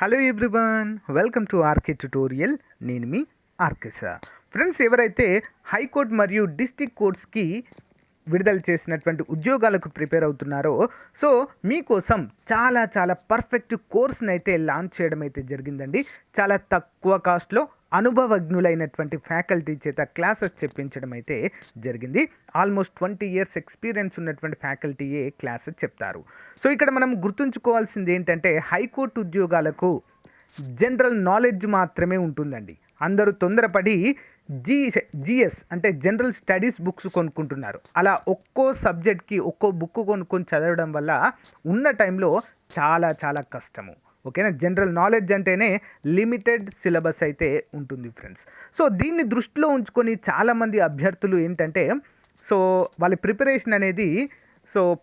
Hello everyone, welcome to RK tutorial. నేను మీ RK sir. Friends, ఎవరైతే హైకోర్టు మరియు డిస్ట్రిక్ట్ కోర్ట్స్కి విడుదల చేసినటువంటి ఉద్యోగాలకు ప్రిపేర్ అవుతున్నారో, సో మీకోసం చాలా పర్ఫెక్ట్ కోర్స్ని అయితే లాంచ్ చేయడం అయితే జరిగిందండి. చాలా తక్కువ కాస్ట్లో అనుభవజ్ఞులైనటువంటి ఫ్యాకల్టీ చేత క్లాసెస్ చెప్పించడం అయితే జరిగింది. ఆల్మోస్ట్ 20 years ఎక్స్పీరియన్స్ ఉన్నటువంటి ఫ్యాకల్టీయే క్లాసెస్ చెప్తారు. సో ఇక్కడ మనం గుర్తుంచుకోవాల్సింది ఏంటంటే, హైకోర్టు ఉద్యోగాలకు జనరల్ నాలెడ్జ్ మాత్రమే ఉంటుందండి. అందరూ తొందరపడి జిఎస్ అంటే జనరల్ స్టడీస్ బుక్స్ కొనుక్కుంటున్నారు. అలా ఒక్కో సబ్జెక్ట్కి ఒక్కో బుక్ కొనుక్కొని చదవడం వల్ల ఉన్న టైంలో చాలా కష్టము. ఓకేనా. జనరల్ నాలెడ్జ్ అంటేనే లిమిటెడ్ సిలబస్ అయితే ఉంటుంది ఫ్రెండ్స్. సో దీన్ని దృష్టిలో ఉంచుకొని చాలామంది అభ్యర్థులు ఏంటంటే, సో వాళ్ళ ప్రిపరేషన్ అనేది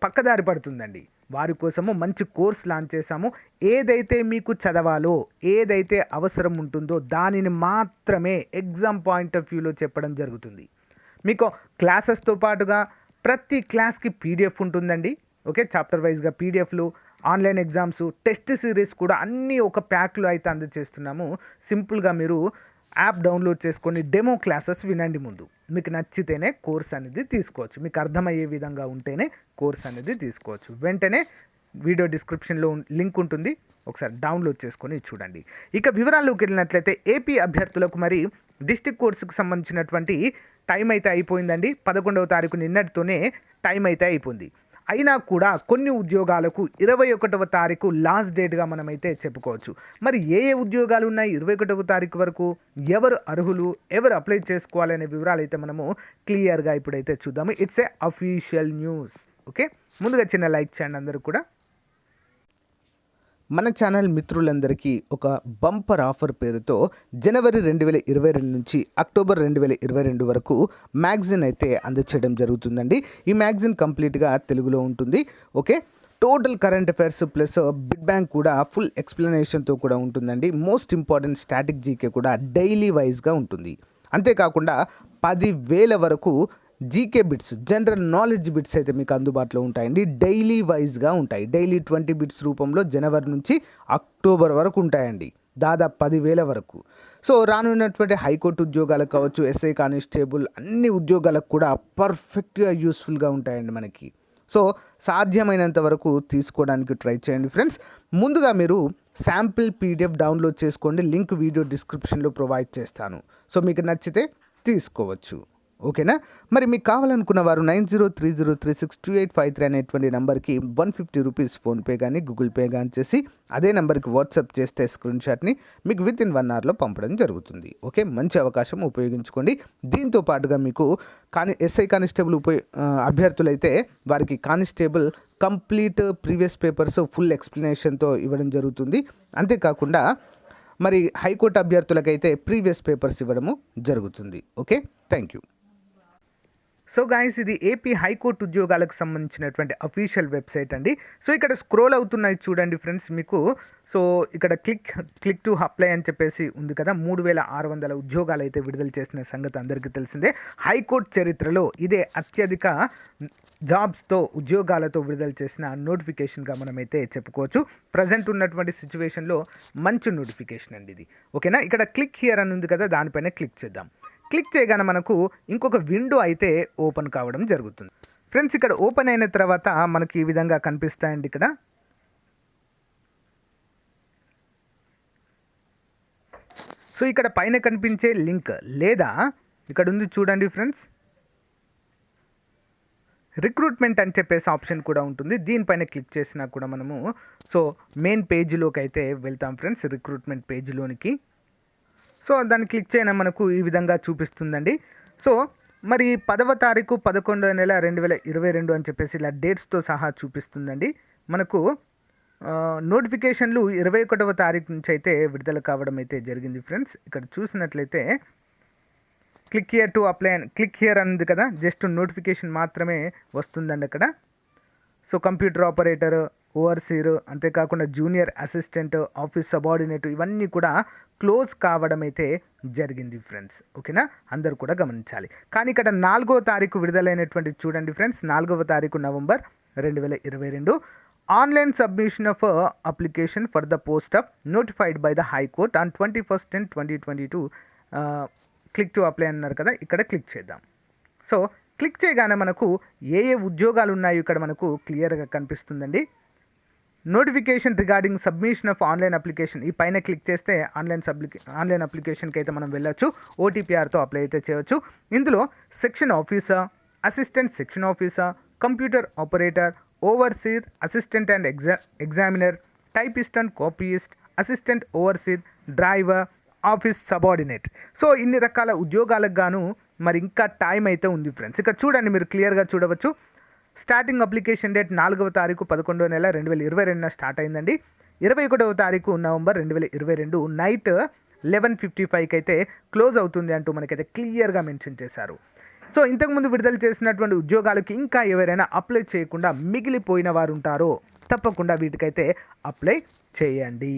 పక్కదారి పడుతుందండి. వారి కోసము మంచి కోర్స్ లాంచ్ చేశాము. ఏదైతే మీకు చదవాలో, ఏదైతే అవసరం ఉంటుందో దానిని మాత్రమే ఎగ్జామ్ పాయింట్ ఆఫ్ వ్యూలో చెప్పడం జరుగుతుంది. మీకు క్లాసెస్తో పాటుగా ప్రతి క్లాస్కి పీడిఎఫ్ ఉంటుందండి. ఓకే, చాప్టర్ వైజ్గా పీడిఎఫ్లు, ఆన్లైన్ ఎగ్జామ్స్, టెస్ట్ సిరీస్ కూడా అన్నీ ఒక ప్యాక్లో అయితే అందజేస్తున్నాము. సింపుల్గా మీరు యాప్ డౌన్లోడ్ చేసుకొని డెమో క్లాసెస్ వినండి. ముందు మీకు నచ్చితేనే కోర్స్ అనేది తీసుకోవచ్చు. మీకు అర్థమయ్యే విధంగా ఉంటేనే కోర్స్ అనేది తీసుకోవచ్చు. వెంటనే వీడియో డిస్క్రిప్షన్లో లింక్ ఉంటుంది, ఒకసారి డౌన్లోడ్ చేసుకొని చూడండి. ఇక వివరాల్లోకి వెళ్ళినట్లయితే, ఏపీ అభ్యర్థులకు మరి డిస్ట్రిక్ట్ కోర్సుకు సంబంధించినటువంటి టైం అయితే అయిపోయిందండి. 11వ తారీఖు నిన్నటితోనే టైం అయితే అయిపోయింది. అయినా కూడా కొన్ని ఉద్యోగాలకు 21వ తారీఖు లాస్ట్ డేట్గా మనమైతే చెప్పుకోవచ్చు. మరి ఏ ఉద్యోగాలు ఉన్నాయి 21వ తారీఖు వరకు, ఎవరు అర్హులు, ఎవరు అప్లై చేసుకోవాలనే వివరాలు అయితే మనము క్లియర్గా ఇప్పుడైతే చూద్దాము. It's a official news. Okay, ముందుగా చిన్న లైక్ చేయండి అందరూ కూడా. మన ఛానల్ మిత్రులందరికీ ఒక బంపర్ ఆఫర్ పేరుతో జనవరి 2022 నుంచి అక్టోబర్ 2022 వరకు మ్యాగజిన్ అయితే అందచేయడం జరుగుతుందండి. ఈ మ్యాగజిన్ కంప్లీట్గా తెలుగులో ఉంటుంది. Okay, total current affairs plus bid bank కూడా ఫుల్ ఎక్స్ప్లెనేషన్తో కూడా ఉంటుందండి. మోస్ట్ ఇంపార్టెంట్ స్టాటిక్ జీకే కూడా డైలీ వైజ్గా ఉంటుంది. అంతేకాకుండా 10,000 వరకు GK bits, general knowledge bits అయితే మీకు అందుబాటులో ఉంటాయండి. డైలీ వైజ్గా ఉంటాయి. డైలీ 20 బిట్స్ రూపంలో జనవరి నుంచి అక్టోబర్ వరకు ఉంటాయండి, దాదాపు 10,000 వరకు. సో రానున్నటువంటి హైకోర్టు ఉద్యోగాలకు కావచ్చు, ఎస్ఐ కానిస్టేబుల్ అన్ని ఉద్యోగాలకు కూడా పర్ఫెక్ట్గా యూస్ఫుల్గా ఉంటాయండి మనకి. సో సాధ్యమైనంత వరకు తీసుకోవడానికి ట్రై చేయండి ఫ్రెండ్స్. ముందుగా మీరు శాంపిల్ పీడిఎఫ్ డౌన్లోడ్ చేసుకోండి. లింక్ వీడియో డిస్క్రిప్షన్లో ప్రొవైడ్ చేస్తాను. సో మీకు నచ్చితే తీసుకోవచ్చు. ఓకేనా. మరి మీకు కావాలనుకున్న వారు 9030362853 అనేటువంటి నెంబర్కి 150 రూపీస్ ఫోన్పే కానీ గూగుల్ పే కానీ చేసి అదే నెంబర్కి వాట్సాప్ చేస్తే స్క్రీన్ షాట్ని మీకు వితిన్ 1 hourలో పంపడం జరుగుతుంది. ఓకే, మంచి అవకాశం ఉపయోగించుకోండి. దీంతో పాటుగా మీకు ఎస్ఐ కానిస్టేబుల్ అభ్యర్థులైతే వారికి constable complete previous papers full ఎక్స్ప్లెనేషన్తో ఇవ్వడం జరుగుతుంది. అంతేకాకుండా మరి హైకోర్టు అభ్యర్థులకైతే ప్రీవియస్ పేపర్స్ ఇవ్వడము జరుగుతుంది. Okay, thank you. So guys, ఇది ఏపీ హైకోర్టు ఉద్యోగాలకు సంబంధించినటువంటి అఫీషియల్ వెబ్సైట్ అండి. సో ఇక్కడ స్క్రోల్ అవుతున్నాయి చూడండి ఫ్రెండ్స్ మీకు. సో ఇక్కడ క్లిక్ టు అప్లై అని చెప్పేసి ఉంది కదా. 3,600 ఉద్యోగాలు అయితే విడుదల చేసిన సంగతి అందరికీ తెలిసిందే. హైకోర్టు చరిత్రలో ఇదే అత్యధిక జాబ్స్తో ఉద్యోగాలతో విడుదల చేసిన నోటిఫికేషన్గా మనమైతే చెప్పుకోవచ్చు. ప్రజెంట్ ఉన్నటువంటి సిచ్యువేషన్లో మంచి నోటిఫికేషన్ అండి ఇది. ఓకేనా. ఇక్కడ క్లిక్ హియర్ అని ఉంది కదా, దానిపైన క్లిక్ చేద్దాం. క్లిక్ చేయగానే మనకు ఇంకొక విండో అయితే ఓపెన్ కావడం జరుగుతుంది ఫ్రెండ్స్. ఇక్కడ ఓపెన్ అయిన తర్వాత మనకి ఈ విధంగా కనిపిస్తాయండి. ఇక్కడ సో ఇక్కడ పైన కనిపించే లింక్ లేదా ఇక్కడ ఉంది చూడండి ఫ్రెండ్స్, రిక్రూట్మెంట్ అని చెప్పేసి ఆప్షన్ కూడా ఉంటుంది. దీనిపైన క్లిక్ చేసినా కూడా మనము మెయిన్ పేజీలోకి అయితే వెళ్తాం ఫ్రెండ్స్, రిక్రూట్మెంట్ పేజీలోనికి. సో దాన్ని క్లిక్ చేయడం మనకు ఈ విధంగా చూపిస్తుందండి. సో మరి 10వ తారీఖు 11వ నెల 2022 అని చెప్పేసి ఇలా డేట్స్తో సహా చూపిస్తుందండి. మనకు నోటిఫికేషన్లు 21వ తారీఖు నుంచి అయితే విడుదల కావడం అయితే జరిగింది ఫ్రెండ్స్. ఇక్కడ చూసినట్లయితే క్లిక్ హియర్ టు అప్లై అని క్లిక్ హియర్ అంది కదా, జస్ట్ నోటిఫికేషన్ మాత్రమే వస్తుందండి అక్కడ. సో కంప్యూటర్ ఆపరేటర్, ఓవర్సీర్, అంతేకాకుండా జూనియర్ అసిస్టెంట్, ఆఫీస్ సబార్డినేట్ ఇవన్నీ కూడా క్లోజ్ కావడం అయితే జరిగింది ఫ్రెండ్స్. ఓకేనా, అందరూ కూడా గమనించాలి. కానీ ఇక్కడ 4వ తారీఖు విడుదలైనటువంటి చూడండి ఫ్రెండ్స్, 4వ తారీఖు November 2022 online submission of application for the post of notified by the high court on 21/10/2022 click to apply అన్నారు కదా, ఇక్కడ క్లిక్ చేద్దాం. సో క్లిక్ చేయగానే మనకు ఏ ఉద్యోగాలు ఉన్నాయో ఇక్కడ మనకు క్లియర్గా కనిపిస్తుందండి. Notification regarding submission of online application, ఈ పైన క్లిక్ చేస్తే ఆన్లైన్ అప్లికేషన్కి అయితే మనం వెళ్ళొచ్చు. ఓటీపీఆర్తో అప్లై అయితే చేయొచ్చు. ఇందులో section officer, assistant section officer, computer operator, overseer, assistant and examiner, typist and copyist, assistant overseer, driver, office subordinate. So ఇన్ని రకాల ఉద్యోగాలకు గాను మరి ఇంకా టైం అయితే ఉంది ఫ్రెండ్స్. ఇక్కడ చూడండి, మీరు క్లియర్గా చూడవచ్చు. స్టార్టింగ్ అప్లికేషన్ డేట్ 4వ తారీఖు 11వ నెల 2022 స్టార్ట్ అయిందండి. 21వ తారీఖు నవంబర్ 2022 నైట్ 11:55కి అయితే క్లోజ్ అవుతుంది అంటూ మనకైతే క్లియర్గా మెన్షన్ చేశారు. సో ఇంతకుముందు విడుదల చేసినటువంటి ఉద్యోగాలకి ఇంకా ఎవరైనా అప్లై చేయకుండా మిగిలిపోయిన వారు ఉంటారో తప్పకుండా వీటికైతే అప్లై చేయండి.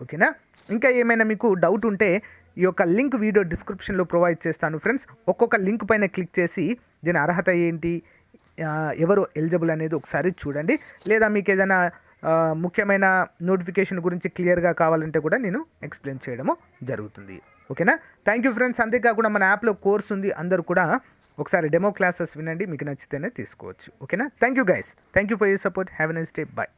ఓకేనా? ఇంకా ఏమైనా మీకు డౌట్ ఉంటే ఈ యొక్క లింక్ వీడియో డిస్క్రిప్షన్లో ప్రొవైడ్ చేస్తాను ఫ్రెండ్స్. ఒక్కొక్క లింక్ పైన క్లిక్ చేసి దీని అర్హత ఏంటి, ఎవరు ఎలిజిబుల్ అనేది ఒకసారి చూడండి. లేదా మీకు ఏదైనా ముఖ్యమైన నోటిఫికేషన్ గురించి క్లియర్గా కావాలంటే కూడా నేను ఎక్స్ప్లెయిన్ చేయడము జరుగుతుంది. ఓకేనా? Thank you friends. అంతేకాకుండా మన యాప్లో కోర్స్ ఉంది, అందరూ కూడా ఒకసారి డెమో క్లాసెస్ వినండి, మీకు నచ్చితేనే తీసుకోవచ్చు. ఓకేనా? Thank you guys. Thank you for your support. Have a nice day. Bye.